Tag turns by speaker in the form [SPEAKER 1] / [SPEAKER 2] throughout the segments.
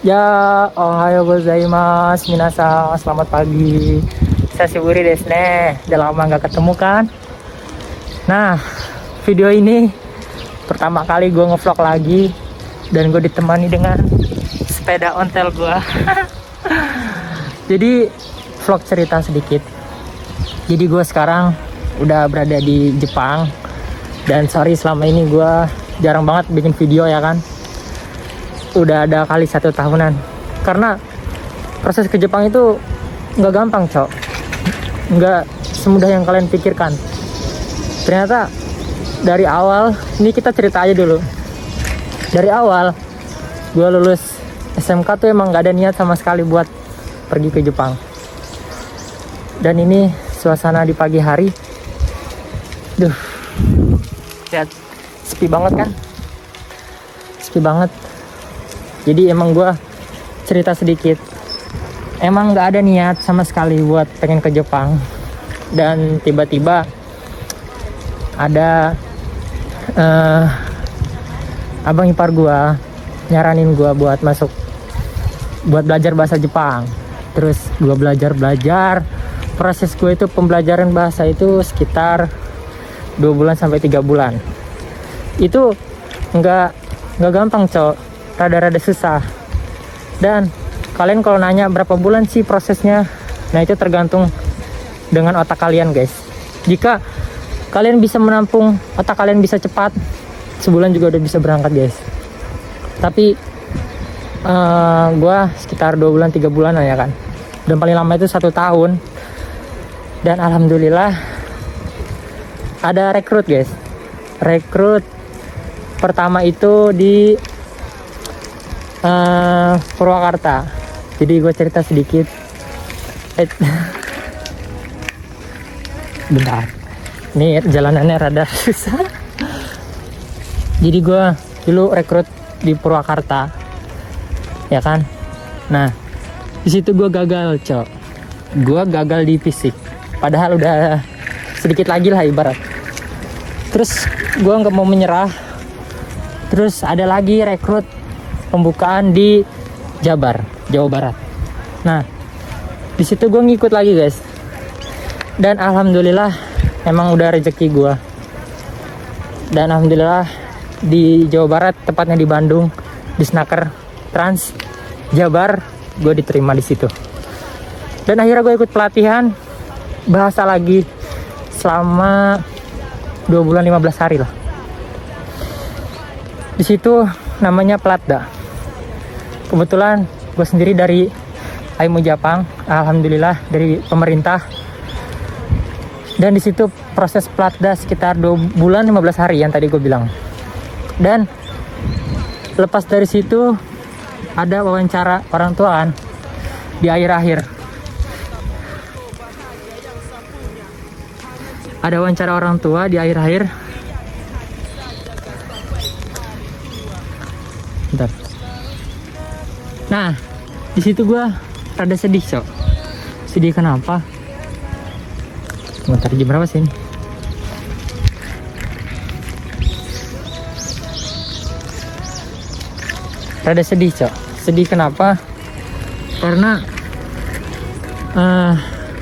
[SPEAKER 1] Ya, ohayo gozaimasu, minasan, selamat pagi. Sashiburi desu ne. Udah lama nggak ketemu kan? Nah, video ini pertama kali gue ngevlog lagi dan gue ditemani dengan sepeda ontel gue. Jadi vlog cerita sedikit. Jadi gue sekarang udah berada di Jepang dan sorry selama ini gue jarang banget bikin video ya kan. Udah ada kali 1 tahunan karena proses ke Jepang itu nggak gampang cok, nggak semudah yang kalian pikirkan. Ternyata dari awal, ini kita cerita aja dulu. Dari awal gue lulus SMK tuh emang nggak ada niat sama sekali buat pergi ke Jepang. Dan ini suasana di pagi hari, lihat sepi banget kan, sepi banget. Jadi emang gue cerita sedikit, emang nggak ada niat sama sekali buat pengen ke Jepang. Dan tiba-tiba ada abang ipar gue nyaranin gue buat masuk, buat belajar bahasa Jepang. Terus gue belajar. Proses gue itu pembelajaran bahasa itu sekitar 2 bulan sampai 3 bulan. Itu nggak gampang cok, rada-rada susah. Dan kalian kalau nanya berapa bulan sih prosesnya, nah itu tergantung dengan otak kalian guys. Jika kalian bisa menampung, otak kalian bisa cepat, sebulan juga udah bisa berangkat guys. Tapi gue sekitar 2 bulan 3 bulan ya kan, dan paling lama itu 1 tahun. Dan alhamdulillah ada rekrut guys. Rekrut pertama itu di Purwakarta. Jadi gue cerita sedikit. Bentar, ini jalanannya rada susah. Jadi gue dulu rekrut di Purwakarta, ya kan. Nah, di situ gue gagal cok. Gue gagal di fisik. Padahal udah sedikit lagi lah ibarat. Terus gue nggak mau menyerah. Terus ada lagi rekrut pembukaan di Jabar, Jawa Barat. Nah, di situ gue ngikut lagi guys. Dan alhamdulillah emang udah rezeki gue. Dan alhamdulillah di Jawa Barat, tepatnya di Bandung, di Snaker Trans Jabar, gue diterima di situ. Dan akhirnya gue ikut pelatihan bahasa lagi selama 2 bulan 15 hari lah. Di situ namanya Platda. Kebetulan gue sendiri dari Aimu Jepang, alhamdulillah dari pemerintah. Dan di situ proses Platda sekitar 2 bulan 15 hari yang tadi gue bilang. Dan lepas dari situ ada wawancara orang tuaan di akhir-akhir. Ada wawancara orang tua di akhir-akhir. Bentar. Nah, di situ gue rada sedih cok. Sedih kenapa? Bentar, jam berapa sih ini? Rada sedih cok. Sedih kenapa? Karena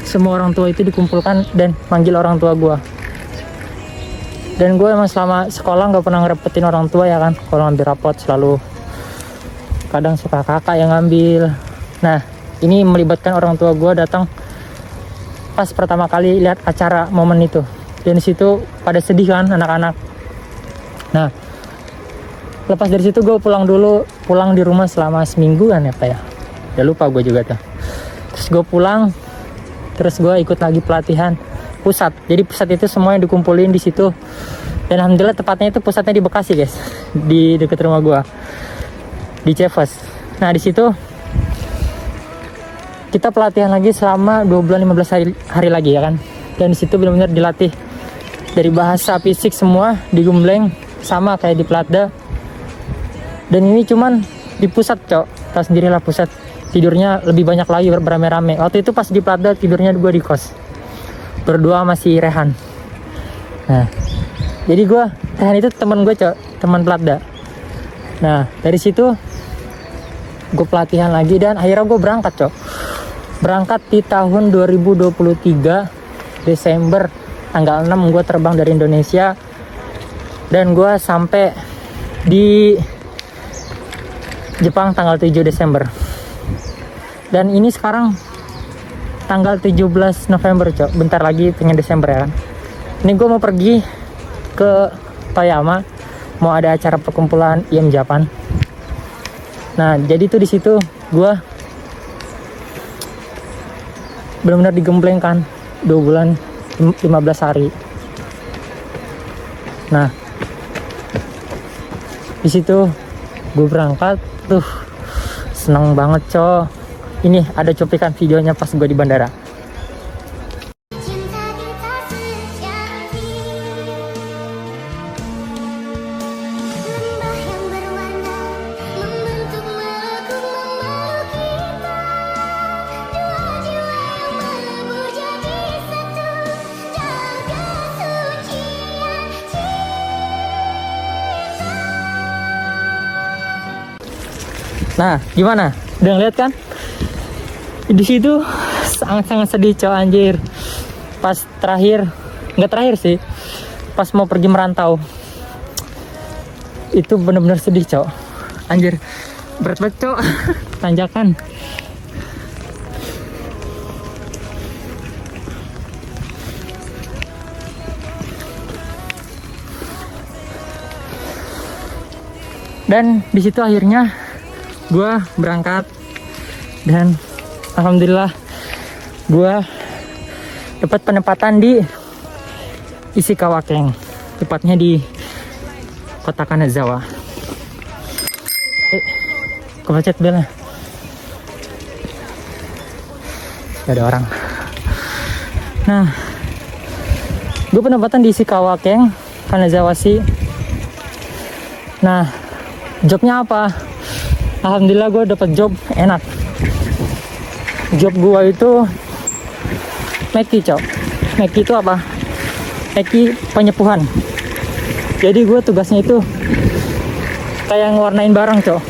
[SPEAKER 1] semua orang tua itu dikumpulkan dan manggil orang tua gue. Dan gue emang selama sekolah nggak pernah ngerepetin orang tua ya kan. Kalau ngambil rapot selalu kadang suka kakak yang ngambil. Nah, ini melibatkan orang tua gue datang pas pertama kali lihat acara momen itu. Dan di situ pada sedih kan anak-anak. Nah, lepas dari situ gue pulang di rumah selama semingguan ya pak ya. Udah lupa gue juga tuh. Terus gue pulang, terus gue ikut lagi pelatihan pusat. Jadi pusat itu semuanya dikumpulin di situ. Dan alhamdulillah tepatnya itu pusatnya di Bekasi guys, di dekat rumah gue, di Cefes. Nah di situ kita pelatihan lagi selama 2 bulan 15 hari lagi ya kan. Dan di situ benar-benar dilatih dari bahasa, fisik semua digembleng sama kayak di Platda. Dan ini cuman di pusat cok, tahu sendirilah pusat tidurnya lebih banyak lagi beramai-ramai. Waktu itu pas di Platda tidurnya gue di kos berdua masih Rehan. Nah jadi Rehan itu teman gue cok, teman Platda. Nah dari situ gue pelatihan lagi, dan akhirnya gue berangkat cok. Berangkat di tahun 2023 Desember tanggal 6 gue terbang dari Indonesia, dan gue sampai di Jepang tanggal 7 Desember. Dan ini sekarang tanggal 17 November cok, bentar lagi pengen Desember ya kan. Ini gue mau pergi ke Toyama, mau ada acara perkumpulan IM Japan. Nah jadi tuh di situ gue benar-benar digemblengkan 2 bulan 15 hari. Nah di situ gue berangkat tuh, seneng banget cok. Ini ada cuplikan videonya pas gue di bandara. Nah, gimana? Udah ngeliat kan? Di situ sangat-sangat sedih cok, anjir. Pas terakhir, nggak terakhir sih, pas mau pergi merantau, itu bener-bener sedih cok, anjir. Berat banget cok, tanjakan. Dan di situ akhirnya gue berangkat, dan alhamdulillah gue dapat penempatan di Ishikawa Ken, tepatnya di kota Kanazawa. Kepecet belnya, gak ada orang. Nah gue penempatan di Ishikawa Ken, Kanazawa sih. Nah jobnya apa? Alhamdulillah gue dapat job enak. Job gue itu meki cok. Meki itu apa? Meki penyepuhan. Jadi gue tugasnya itu kayak ngewarnain barang cok.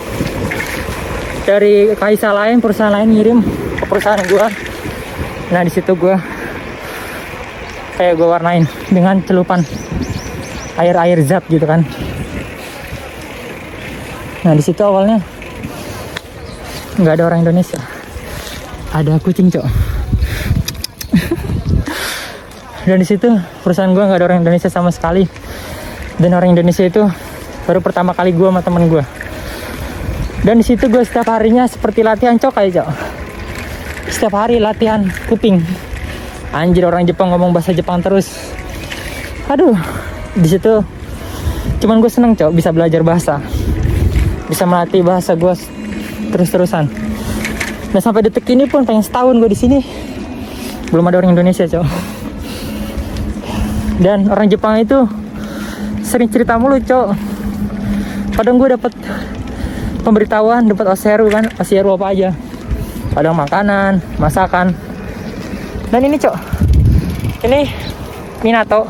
[SPEAKER 1] Dari kaisa lain, perusahaan lain ngirim ke perusahaan gue. Nah di situ gue kayak gue warnain dengan celupan air zat gitu kan. Nah di situ awalnya nggak ada orang Indonesia, ada kucing cok. Dan di situ perusahaan gue nggak ada orang Indonesia sama sekali, dan orang Indonesia itu baru pertama kali gue sama temen gue. Dan di situ gue setiap harinya seperti latihan cok kayak cok, setiap hari latihan kuping. Anjir, orang Jepang ngomong bahasa Jepang terus. Aduh, di situ cuman gue seneng cok, bisa belajar bahasa, bisa melatih bahasa gue terus-terusan. Dan sampai detik ini pun pengen setahun gue di sini belum ada orang Indonesia cok. Dan orang Jepang itu sering cerita mulu cok. Kadang gue dapat pemberitahuan, dapat oseru kan, oseru apa aja, kadang makanan, masakan. Dan ini cok, ini Minato,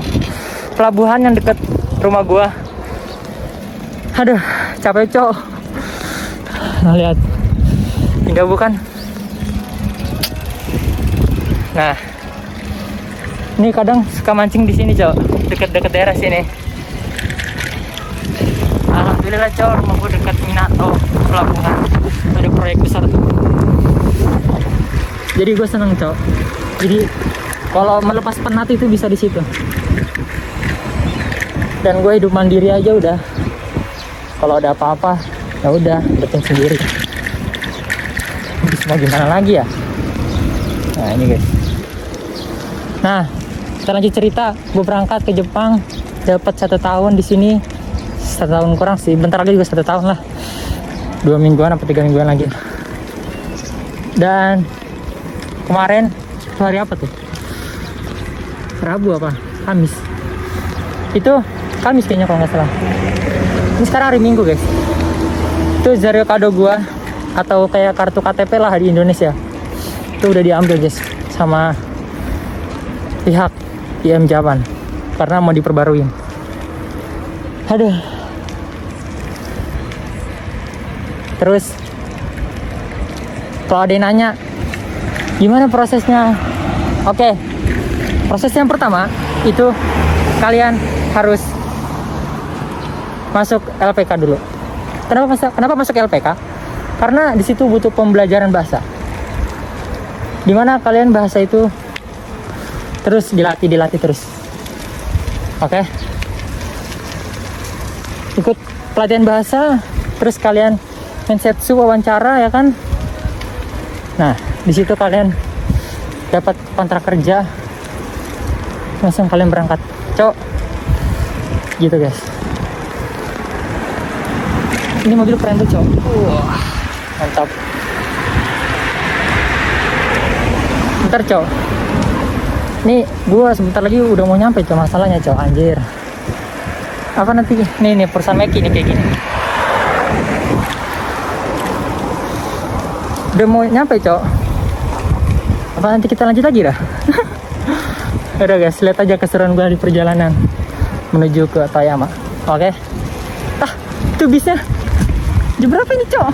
[SPEAKER 1] pelabuhan yang dekat rumah gue. Aduh capek cok. Nah lihat, indah bukan? Nah ini kadang suka mancing di sini cok, dekat-dekat daerah sini. Alhamdulillah cok, rumah gue dekat Minato, pelabuhan, ada proyek besar tuh. Jadi gue seneng cok. Jadi kalau melepas penat itu bisa di situ. Dan gue hidup mandiri aja udah. Kalau ada apa-apa ya udah bikin sendiri. Terus mau gimana lagi ya? Nah ini guys. Nah kita lanjut cerita. Gue berangkat ke Jepang, dapat 1 tahun di sini. 1 tahun kurang sih, bentar lagi juga 1 tahun lah. 2 mingguan atau 3 mingguan lagi. Dan kemarin itu hari apa tuh? Rabu apa? Kamis. Itu Kamis kayaknya kalau nggak salah. Ini sekarang hari Minggu guys. Itu Zario kado gua, atau kayak kartu KTP lah di Indonesia. Itu udah diambil guys sama pihak IM Japan karena mau diperbaruin. Aduh. Terus Kalau ada yang nanya gimana prosesnya, oke, proses yang pertama itu kalian harus masuk LPK dulu. Kenapa masuk LPK? Karena di situ butuh pembelajaran bahasa, dimana kalian bahasa itu terus dilatih terus. Oke, ikut pelatihan bahasa, terus kalian mensetsu wawancara, ya kan. Nah, di situ kalian dapat kontrak kerja, langsung kalian berangkat, cok. Gitu guys. Ini mobil keren tuh, cok. Mantap. Bentar, cok. Nih, gua sebentar lagi udah mau nyampe, cok. Masalahnya, cok, anjir. Apa nanti? Nih perusahaan Meki nih kayak gini. Udah mau nyampe, cok. Apa nanti kita lanjut lagi dah? Udah guys, lihat aja keseruan gue di perjalanan menuju ke Toyama. Oke. Itu bisnya. Jam berapa ini, cok?